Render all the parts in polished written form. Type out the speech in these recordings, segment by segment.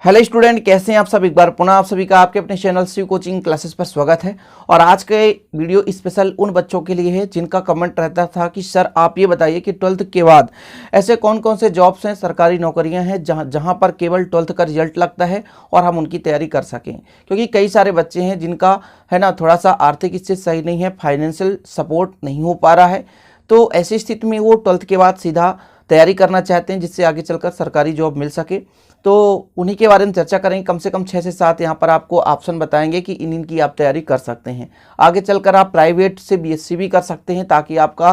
Hello student, कैसे हैं आप सब। एक बार पुनः आप सभी का आपके अपने चैनल शिव कोचिंग क्लासेस पर स्वागत है। और आज का वीडियो स्पेशल उन बच्चों के लिए है जिनका कमेंट रहता था कि सर आप ये बताइए कि 12th के बाद ऐसे कौन कौन से जॉब्स हैं, सरकारी नौकरियां हैं जहां पर केवल 12th का रिजल्ट लगता है और हम उनकी तैयारी कर सकें। क्योंकि कई सारे बच्चे हैं जिनका है ना थोड़ा सा आर्थिक स्थिति सही नहीं है, फाइनेंशियल सपोर्ट नहीं हो पा रहा है, तो ऐसी स्थिति में वो 12th के बाद सीधा तैयारी करना चाहते हैं जिससे आगे चलकर सरकारी जॉब मिल सके। तो उन्हीं के बारे में चर्चा करेंगे। कम से कम 6 से 7 यहाँ पर आपको ऑप्शन बताएंगे कि इनकी आप तैयारी कर सकते हैं। आगे चलकर आप प्राइवेट से बीएससी भी कर सकते हैं ताकि आपका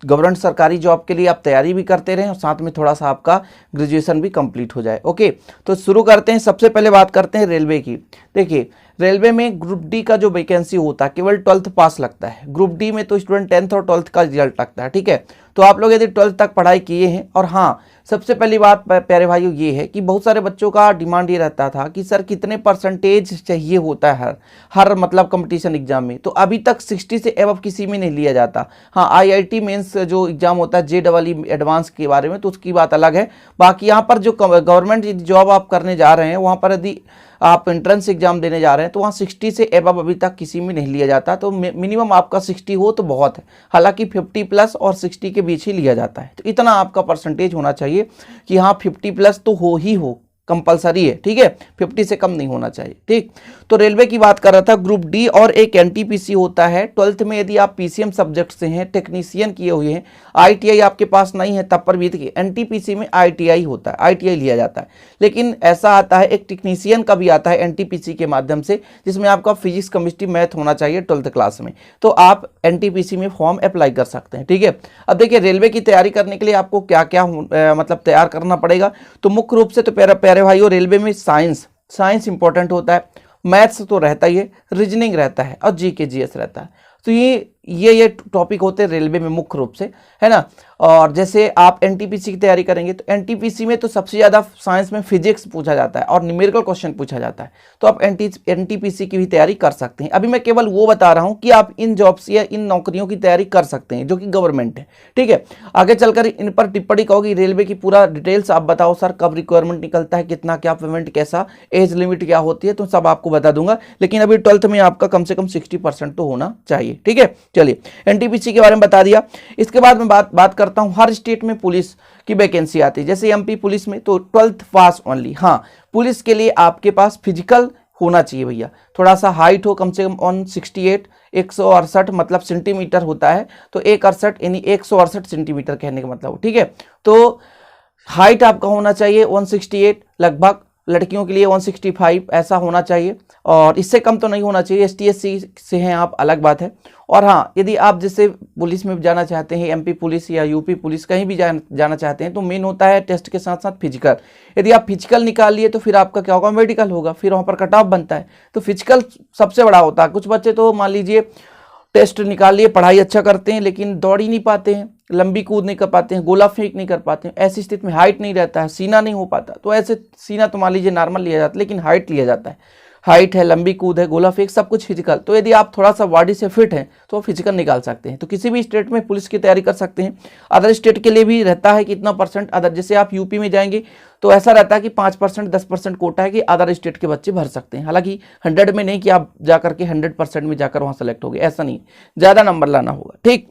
गवर्नमेंट सरकारी जॉब के लिए आप तैयारी भी करते रहें और साथ में थोड़ा सा आपका ग्रेजुएशन भी कंप्लीट हो जाए। ओके, तो शुरू करते हैं। सबसे पहले बात करते हैं रेलवे की। देखिए, रेलवे में ग्रुप डी का जो वैकेंसी होता है केवल 12th पास लगता है। ग्रुप डी में तो स्टूडेंट 10th और 12th का रिजल्ट लगता है। ठीक है, तो आप लोग यदि 12th तक पढ़ाई किए हैं, और हाँ सबसे पहली बात प्यारे भाइयों ये है कि बहुत सारे बच्चों का डिमांड ये रहता था कि सर कितने परसेंटेज चाहिए होता है हर मतलब कंपटीशन एग्जाम में। तो अभी तक 60 से एबव किसी में नहीं लिया जाता। हाँ, आईआईटी मेंस जो एग्जाम होता है जेईई एडवांस के बारे में तो उसकी बात अलग है। बाकी यहाँ पर जो गवर्नमेंट जॉब आप करने जा रहे हैं वहाँ पर यदि आप एंट्रेंस एग्जाम देने जा रहे हैं तो वहाँ 60 से एबव अभी तक किसी में नहीं लिया जाता। तो मिनिमम आपका 60 हो तो बहुत है, हालांकि 50+ और 60 के बीच ही लिया जाता है। तो इतना आपका परसेंटेज होना चाहिए कि हाँ 50+ तो हो ही हो, कंपलसरी है। ठीक है, 50 से कम नहीं होना चाहिए। ठीक, तो रेलवे की बात कर रहा था। ग्रुप डी और एक एनटीपीसी होता है 12th में। यदि आप पीसीएम सब्जेक्ट से हैं, टेक्नीशियन किए हुए हैं, आईटीआई आपके पास नहीं है तब पर भी देखिए एनटीपीसी में आईटीआई होता है, आईटीआई लिया जाता है। लेकिन ऐसा आता है एक टेक्नीशियन का भी आता है एनटीपीसी के माध्यम से, जिसमें आपका फिजिक्स केमिस्ट्री मैथ होना चाहिए 12th क्लास में। तो आप एनटीपीसी में फॉर्म अप्लाई कर सकते हैं। ठीक है, अब देखिए रेलवे की तैयारी करने के लिए आपको क्या क्या मतलब तैयार करना पड़ेगा। तो मुख्य रूप से तो प्यारे भाइयों रेलवे में साइंस इंपॉर्टेंट होता है, मैथ्स तो रहता ही है, रीजनिंग रहता है और जीके जीएस रहता है। तो ये टॉपिक होते हैं रेलवे में मुख्य रूप से, है ना। और जैसे आप एनटीपीसी की तैयारी करेंगे तो एनटीपीसी में तो सबसे ज़्यादा साइंस में फिजिक्स पूछा जाता है और न्यूमेरिकल क्वेश्चन पूछा जाता है। तो आप एनटीपीसी की भी तैयारी कर सकते हैं। अभी मैं केवल वो बता रहा हूँ कि आप इन जॉब्स या इन नौकरियों की तैयारी कर सकते हैं जो कि गवर्नमेंट है। ठीक है, आगे चलकर इन पर टिप्पणी कहोगी रेलवे की पूरा डिटेल्स आप बताओ सर, कब रिक्वायरमेंट निकलता है, कितना क्या पेमेंट, कैसा एज लिमिट क्या होती है, तो सब आपको बता दूंगा। लेकिन अभी 12th में आपका कम से कम 60% तो होना चाहिए। ठीक है, चलिए एनटीपीसी के बारे में बता दिया। इसके बाद मैं बात करता हूं, हर स्टेट में पुलिस की वैकेंसी आती है। जैसे एमपी पुलिस में तो 12th पास ओनली। हाँ, पुलिस के लिए आपके पास फिजिकल होना चाहिए भैया, थोड़ा सा हाइट हो, कम से कम 168 168 मतलब सेंटीमीटर होता है, तो 168 यानी 168 सेंटीमीटर कहने का मतलब। ठीक है, तो हाइट आपका होना चाहिए 168 लगभग, लड़कियों के लिए 165 ऐसा होना चाहिए, और इससे कम तो नहीं होना चाहिए। एसटीएससी से हैं आप, अलग बात है। और हाँ, यदि आप जैसे पुलिस में जाना चाहते हैं, एमपी पुलिस या यूपी पुलिस कहीं भी जाना चाहते हैं, तो मेन होता है टेस्ट के साथ साथ फिजिकल। यदि आप फिजिकल निकाल लिए तो फिर आपका क्या होगा, मेडिकल होगा, फिर वहाँ पर कट ऑफ बनता है। तो फिजिकल सबसे बड़ा होता है। कुछ बच्चे तो मान लीजिए टेस्ट निकाल लिए, पढ़ाई अच्छा करते हैं लेकिन दौड़ ही नहीं पाते हैं, लंबी कूद नहीं कर पाते हैं, गोला फेंक नहीं कर पाते हैं। ऐसी स्थिति में हाइट नहीं रहता है, सीना नहीं हो पाता, तो ऐसे सीना तो मान लीजिए नॉर्मल लिया जाता है लेकिन हाइट लिया जाता है। हाइट है, लंबी कूद है, गोला फेंक, सब कुछ फिजिकल। तो यदि आप थोड़ा सा बॉडी से फिट हैं तो फिजिकल निकाल सकते हैं। तो किसी भी स्टेट में पुलिस की तैयारी कर सकते हैं। अदर स्टेट के लिए भी रहता है कि इतना परसेंट अदर, जैसे आप यूपी में जाएंगे तो ऐसा रहता है कि 5% 10% कोटा है कि अदर स्टेट के बच्चे भर सकते हैं। हालांकि 100 में नहीं कि आप जाकर के 100% में जाकर वहां सेलेक्ट हो गए, ऐसा नहीं, ज़्यादा नंबर लाना होगा। ठीक,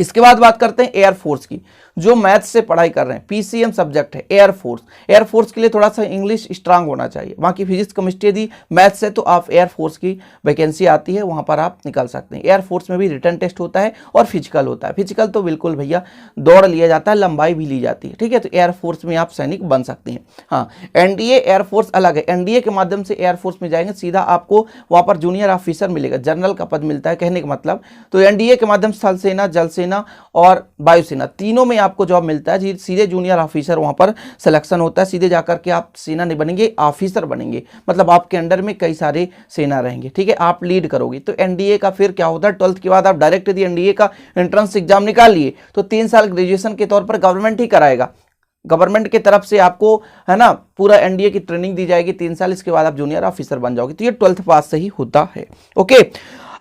इसके बाद बात करते हैं एयरफोर्स की। जो मैथ्स से पढ़ाई कर रहे हैं, पीसीएम सब्जेक्ट है एयरफोर्स। एयरफोर्स के लिए थोड़ा सा इंग्लिश स्ट्रांग होना चाहिए। वहाँ की फिजिक्स केमिस्ट्री यदि मैथ्स है तो आप एयरफोर्स की वैकेंसी आती है, वहाँ पर आप निकाल सकते हैं। एयरफोर्स में भी रिटन टेस्ट होता है और फिजिकल होता है। फिजिकल तो बिल्कुल भैया दौड़ लिया जाता है, लंबाई भी ली जाती है। ठीक है, तो एयरफोर्स में आप सैनिक बन सकते हैं। हाँ, एनडीए एयरफोर्स अलग है। एनडीए के माध्यम से एयरफोर्स में जाएंगे, सीधा आपको वहाँ पर जूनियर ऑफिसर मिलेगा, जनरल का पद मिलता है कहने का मतलब। तो एनडीए के माध्यम से थल सेना, जल सेना और वायुसेना तीनों में आपको जॉब मिलता है। सीधे जूनियर ऑफिसर वहां पर सिलेक्शन होता है, सीधे जाकर के आप सेना नहीं बनेंगे, ऑफिसर बनेंगे, मतलब आपके अंडर में कई सारे सेना रहेंगे। ठीक है, आप लीड करोगे। तो एनडीए का फिर क्या होता है, 12th के बाद आप डायरेक्ट यदि एनडीए का एंट्रेंस एग्जाम निकाल लिए तो 3 साल ग्रेजुएशन के तौर पर गवर्नमेंट ही कराएगा। गवर्नमेंट की तरफ से आपको है ना पूरा एनडीए की ट्रेनिंग दी जाएगी 3 साल, इसके बाद आप जूनियर ऑफिसर बन जाओगे। तो ये 12th पास से ही होता है। ओके,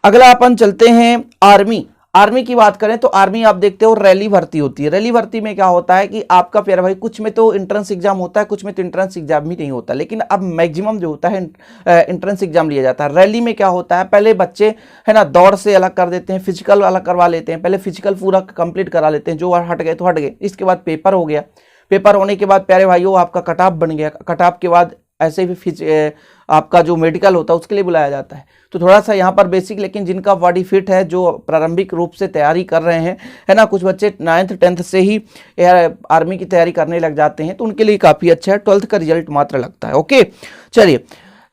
अगला अपन चलते हैं आर्मी। आर्मी की बात करें तो आर्मी आप देखते हो रैली भर्ती होती है। रैली भर्ती में क्या होता है कि आपका प्यारा भाई कुछ में तो एंट्रेंस एग्जाम होता है, कुछ में तो एंट्रेंस एग्जाम भी नहीं होता, लेकिन अब मैक्सिमम जो होता है एंट्रेंस एग्जाम लिया जाता है। रैली में क्या होता है, पहले बच्चे है ना दौड़ से अलग कर देते हैं, फिजिकल अलग करवा लेते हैं, पहले फिजिकल पूरा कंप्लीट करा लेते हैं, जो हट गए तो हट गए। इसके बाद पेपर हो गया, पेपर होने के बाद प्यारे भाइयों आपका कट ऑफ बन गया, कट ऑफ के बाद ऐसे ही आपका जो मेडिकल होता है उसके लिए बुलाया जाता है। तो थोड़ा सा यहाँ पर बेसिक, लेकिन जिनका बॉडी फिट है, जो प्रारंभिक रूप से तैयारी कर रहे हैं, है ना, कुछ बच्चे 9th 10th से ही आर्मी की तैयारी करने लग जाते हैं, तो उनके लिए काफ़ी अच्छा है। 12th का रिजल्ट मात्र लगता है। ओके, चलिए,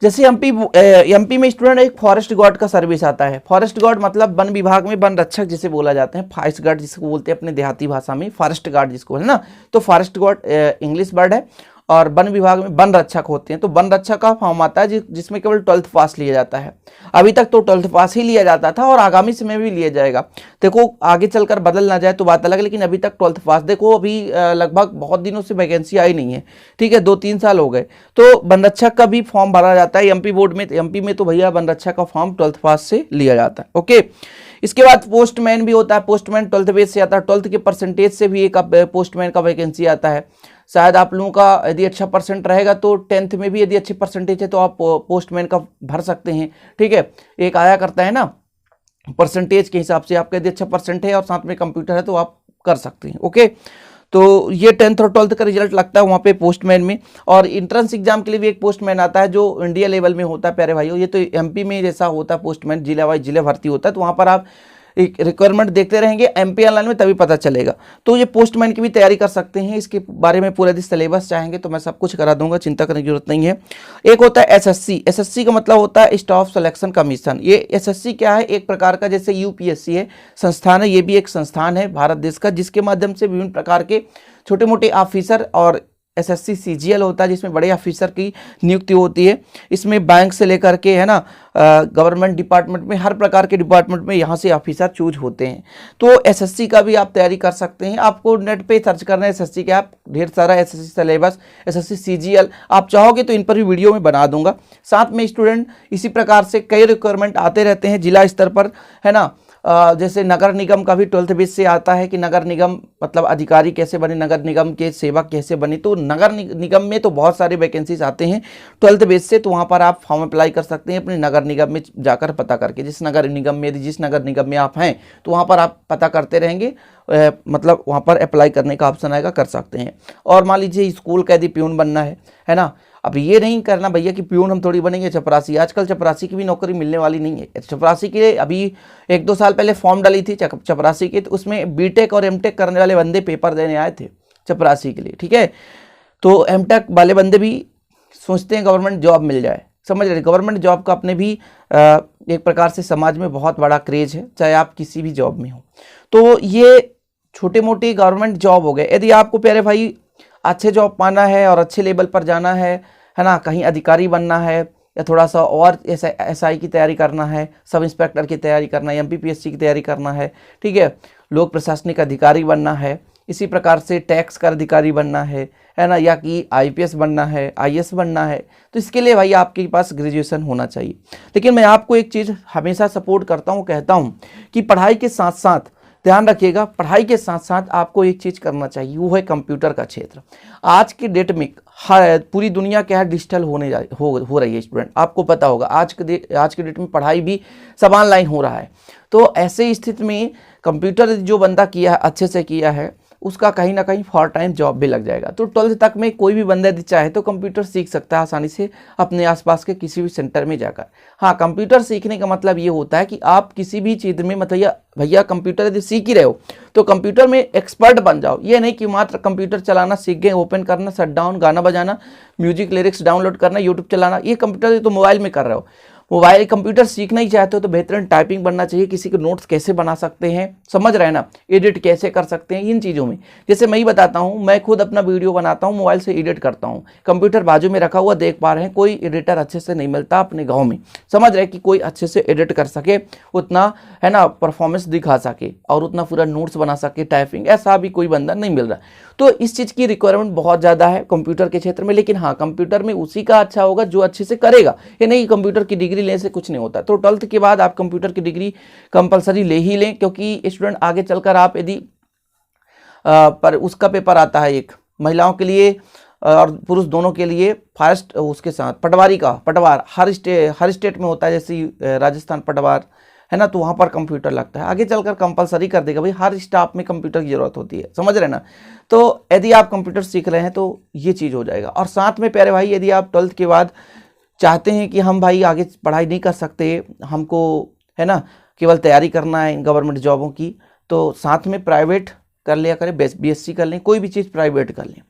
जैसे एमपी में स्टूडेंट एक फॉरेस्ट गार्ड का सर्विस आता है। फॉरेस्ट गार्ड मतलब वन विभाग में वन रक्षक जिसे बोला जाता है, फॉरेस्ट गार्ड जिसको बोलते हैं अपने देहाती भाषा में, फॉरेस्ट गार्ड जिसको है ना, तो फॉरेस्ट गार्ड इंग्लिश वर्ड है, और वन विभाग में वन रक्षक होते हैं। तो वन रक्षक का फॉर्म आता है जिसमें केवल 12th पास लिया जाता है। अभी तक तो 12th पास ही लिया जाता था और आगामी समय भी लिया जाएगा। देखो आगे चलकर बदल ना जाए तो बात अलग, लेकिन अभी तक 12th पास। देखो अभी लगभग बहुत दिनों से वैकेंसी आई नहीं है, ठीक है, 2-3 साल हो गए। तो वन रक्षक का भी फॉर्म भरा जाता है एमपी बोर्ड में। एमपी में तो भैया वन रक्षक का फॉर्म 12th पास से लिया जाता है। ओके, इसके बाद पोस्टमैन भी होता है। पोस्टमैन 12th बेस से आता है, 12th के परसेंटेज से भी एक पोस्टमैन का वैकेंसी आता है। शायद आप लोगों का यदि अच्छा परसेंट रहेगा तो 10th में भी यदि अच्छी परसेंटेज है तो आप पोस्टमैन का भर सकते हैं, ठीक है। एक आया करता है ना परसेंटेज के हिसाब से, आपका यदि अच्छा परसेंट है और साथ में कंप्यूटर है तो आप कर सकते हैं। ओके, तो ये 10th और 12th का रिजल्ट लगता है वहाँ पे पोस्टमैन में। और इंट्रेंस एग्जाम के लिए भी एक पोस्टमैन आता है जो इंडिया लेवल में होता है प्यारे भाइयों। ये तो एमपी में जैसा होता है पोस्टमैन, जिला वाइज जिला भर्ती होता है, तो वहाँ पर आप एक रिक्वायरमेंट देखते रहेंगे एमपी ऑनलाइन में, तभी पता चलेगा। तो ये पोस्टमैन की भी तैयारी कर सकते हैं। इसके बारे में पूरा सिलेबस चाहेंगे तो मैं सब कुछ करा दूंगा, चिंता करने की जरूरत नहीं है। एक होता है एसएससी। एसएससी का मतलब होता है स्टाफ सिलेक्शन कमीशन। ये एसएससी क्या है, एक प्रकार का जैसे यूपीएससी है संस्थान है, ये भी एक संस्थान है भारत देश का, जिसके माध्यम से विभिन्न प्रकार के छोटे मोटे ऑफिसर, और एसएससी सीजीएल होता है जिसमें बड़े ऑफिसर की नियुक्ति होती है। इसमें बैंक से लेकर के है ना गवर्नमेंट डिपार्टमेंट में, हर प्रकार के डिपार्टमेंट में यहाँ से ऑफिसर चूज होते हैं। तो एसएससी का भी आप तैयारी कर सकते हैं। आपको नेट पे सर्च करना है एसएससी के, आप ढेर सारा एसएससी सिलेबस, एसएससी सीजीएल, आप चाहोगे तो इन पर भी वीडियो में बना दूंगा। साथ में स्टूडेंट इसी प्रकार से कई रिक्वायरमेंट आते रहते हैं जिला स्तर पर, है ना। जैसे नगर निगम का भी 12th बेस से आता है कि नगर निगम मतलब अधिकारी कैसे बने, नगर निगम के सेवक कैसे बने। तो नगर निगम में तो बहुत सारे वैकेंसीज आते हैं 12th बेस से, तो वहाँ पर आप फॉर्म अप्लाई कर सकते हैं अपने नगर निगम में जाकर पता करके। जिस नगर निगम में आप हैं तो वहाँ पर आप पता करते रहेंगे, मतलब वहाँ पर अप्लाई करने का ऑप्शन आएगा, कर सकते हैं। और मान लीजिए स्कूल का यदि प्यून बनना है ना, अब ये नहीं करना भैया कि प्यून हम थोड़ी बनेंगे चपरासी। आजकल चपरासी की भी नौकरी मिलने वाली नहीं है। चपरासी के लिए अभी 1-2 साल पहले फॉर्म डाली थी चपरासी के, तो उसमें बीटेक और एमटेक करने वाले बंदे पेपर देने आए थे चपरासी के लिए, ठीक है। तो एमटेक वाले बंदे भी सोचते हैं गवर्नमेंट जॉब मिल जाए, समझ रहे। गवर्नमेंट जॉब का अपने भी एक प्रकार से समाज में बहुत बड़ा क्रेज है, चाहे आप किसी भी जॉब में हो। तो ये छोटे मोटे गवर्नमेंट जॉब हो गए। यदि आपको प्यारे भाई अच्छे जॉब पाना है और अच्छे लेवल पर जाना है ना, कहीं अधिकारी बनना है या थोड़ा सा और एसआई की तैयारी करना है, सब इंस्पेक्टर की तैयारी करना है, एमपीपीएससी की तैयारी करना है, ठीक है, लोक प्रशासनिक अधिकारी बनना है, इसी प्रकार से टैक्स का अधिकारी बनना है ना, या कि आईपीएस बनना है, आईएएस बनना है, तो इसके लिए भाई आपके पास ग्रेजुएशन होना चाहिए। लेकिन मैं आपको एक चीज़ हमेशा सपोर्ट करता हूँ, कहता हूँ कि पढ़ाई के साथ साथ ध्यान रखिएगा, पढ़ाई के साथ साथ आपको एक चीज़ करना चाहिए, वो है कंप्यूटर का क्षेत्र। आज के डेट में पूरी दुनिया क्या है, डिजिटल हो रही है स्टूडेंट, आपको पता होगा। आज के डेट में पढ़ाई भी सब ऑनलाइन हो रहा है। तो ऐसे स्थिति में कंप्यूटर जो बंदा किया है, अच्छे से किया है, उसका कहीं ना कहीं फॉर टाइम जॉब भी लग जाएगा। तो 12th तक में कोई भी बंदा यदि चाहे तो कंप्यूटर सीख सकता है आसानी से अपने आसपास के किसी भी सेंटर में जाकर। हाँ, कंप्यूटर सीखने का मतलब ये होता है कि आप किसी भी चीज़ में मतलब भैया कंप्यूटर यदि सीख ही रहे हो तो कंप्यूटर में एक्सपर्ट बन जाओ। ये नहीं कि मात्र कंप्यूटर चलाना सीख गए, ओपन करना, शट डाउन, गाना बजाना, म्यूजिक लिरिक्स डाउनलोड करना, यूट्यूब चलाना, ये कंप्यूटर तो मोबाइल में कर रहे हो। मोबाइल कंप्यूटर सीखना ही चाहते हो तो बेहतरीन टाइपिंग बनना चाहिए, किसी के नोट्स कैसे बना सकते हैं, समझ रहे हैं ना, एडिट कैसे कर सकते हैं, इन चीज़ों में। जैसे मैं ही बताता हूँ, मैं खुद अपना वीडियो बनाता हूँ, मोबाइल से एडिट करता हूँ, कंप्यूटर बाजू में रखा हुआ देख पा रहे हैं। कोई एडिटर अच्छे से नहीं मिलता अपने गाँव में, समझ रहे कि कोई अच्छे से एडिट कर सके, उतना है ना परफॉर्मेंस दिखा सके और उतना पूरा नोट्स बना सके, टाइपिंग, ऐसा भी कोई बंदा नहीं मिल रहा। तो इस चीज़ की रिक्वायरमेंट बहुत ज़्यादा है कंप्यूटर के क्षेत्र में। लेकिन हाँ, कंप्यूटर में उसी का अच्छा होगा जो अच्छे से करेगा, ये नहीं कंप्यूटर की डिग्री लेने से कुछ नहीं होता। तो 12th के बाद आप कंप्यूटर की डिग्री कंपलसरी ले ही लें, क्योंकि स्टूडेंट आगे चलकर आप यदि पर उसका पेपर आता है एक महिलाओं के लिए और पुरुष दोनों के लिए, फर्स्ट उसके साथ पटवारी का, पटवार हर स्टेट में होता है, जैसे राजस्थान पटवार है ना, तो वहाँ पर कंप्यूटर लगता है। आगे चलकर कंपलसरी कर देगा भाई, हर स्टाफ में कंप्यूटर की ज़रूरत होती है, समझ रहे ना। तो यदि आप कंप्यूटर सीख रहे हैं तो ये चीज़ हो जाएगा। और साथ में प्यारे भाई, यदि आप 12th के बाद चाहते हैं कि हम भाई आगे पढ़ाई नहीं कर सकते, हमको है ना केवल तैयारी करना है गवर्नमेंट जॉबों की, तो साथ में प्राइवेट कर लिया करें, बीएससी कर लें, कोई भी चीज़ प्राइवेट कर लें।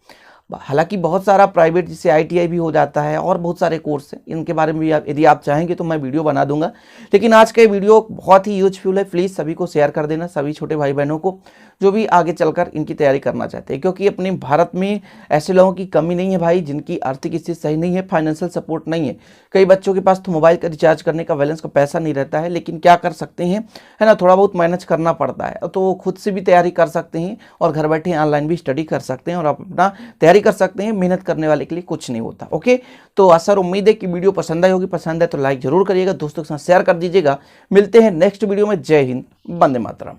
हालांकि बहुत सारा प्राइवेट जिससे आईटीआई भी हो जाता है और बहुत सारे कोर्स हैं, इनके बारे में भी यदि आप चाहेंगे तो मैं वीडियो बना दूंगा। लेकिन आज का वीडियो बहुत ही यूजफुल है, प्लीज़ सभी को शेयर कर देना, सभी छोटे भाई बहनों को जो भी आगे चलकर इनकी तैयारी करना चाहते हैं। क्योंकि अपने भारत में ऐसे लोगों की कमी नहीं है भाई जिनकी आर्थिक स्थिति सही नहीं है, फाइनेंशियल सपोर्ट नहीं है। कई बच्चों के पास तो मोबाइल का रिचार्ज करने का बैलेंस का पैसा नहीं रहता है, लेकिन क्या कर सकते हैं, है ना, थोड़ा बहुत मैनेज करना पड़ता है। तो वो खुद से भी तैयारी कर सकते हैं और घर बैठे ऑनलाइन भी स्टडी कर सकते हैं और अपना तैयारी कर सकते हैं। मेहनत करने वाले के लिए कुछ नहीं होता। ओके, तो आशा और उम्मीद है कि वीडियो पसंद आई होगी। पसंद है तो लाइक जरूर करिएगा, दोस्तों के साथ शेयर कर दीजिएगा। मिलते हैं नेक्स्ट वीडियो में। जय हिंद, वंदे मातरम।